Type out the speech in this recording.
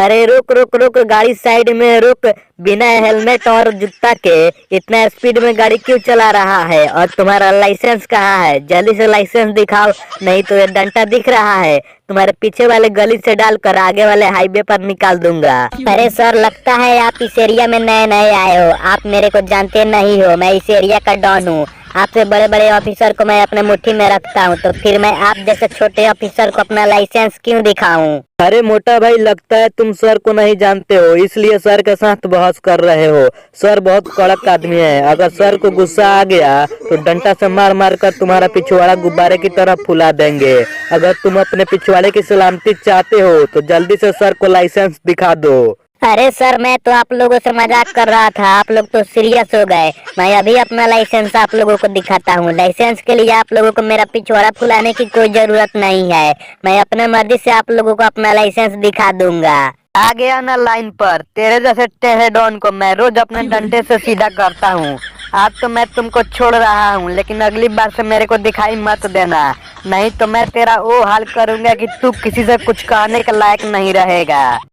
अरे रुक रुक रुक, गाड़ी साइड में रुक। बिना हेलमेट और जूता के इतना स्पीड में गाड़ी क्यों चला रहा है? और तुम्हारा लाइसेंस कहाँ है? जल्दी से लाइसेंस दिखाओ, नहीं तो ये डंडा दिख रहा है तुम्हारे पीछे वाले गली से डालकर आगे वाले हाईवे पर निकाल दूंगा। अरे सर, लगता है आप इस एरिया में नए नए आए हो। आप मेरे को जानते नहीं हो, मैं इस एरिया का डॉन हूँ। आपसे बड़े बड़े ऑफिसर को मैं अपने मुट्ठी में रखता हूँ, तो फिर मैं आप जैसे छोटे ऑफिसर को अपना लाइसेंस क्यों दिखाऊं? अरे मोटा भाई, लगता है तुम सर को नहीं जानते हो, इसलिए सर के साथ बहस कर रहे हो। सर बहुत कड़क आदमी है, अगर सर को गुस्सा आ गया तो डंडा से मार मार कर तुम्हारा पिछवाड़ा गुब्बारे की तरह फुला देंगे। अगर तुम अपने पिछवाड़े की सलामती चाहते हो तो जल्दी से सर को लाइसेंस दिखा दो। अरे सर, मैं तो आप लोगों से मजाक कर रहा था, आप लोग तो सीरियस हो गए। मैं अभी अपना लाइसेंस आप लोगों को दिखाता हूँ। लाइसेंस के लिए आप लोगों को मेरा पिछवाड़ा फुलाने की कोई जरूरत नहीं है। मैं अपने मर्जी से आप लोगों को अपना लाइसेंस दिखा दूंगा। आ गया ना लाइन पर? तेरे जैसे टेढ़े डॉन को मैं रोज अपने डंडे से सीधा करता हूँ। आज तो मैं तुमको छोड़ रहा हूँ, लेकिन अगली बार से मेरे को दिखाई मत देना, नहीं तो मैं तेरा वो हाल करूंगा कि तू किसी से कुछ कहने के लायक नहीं रहेगा।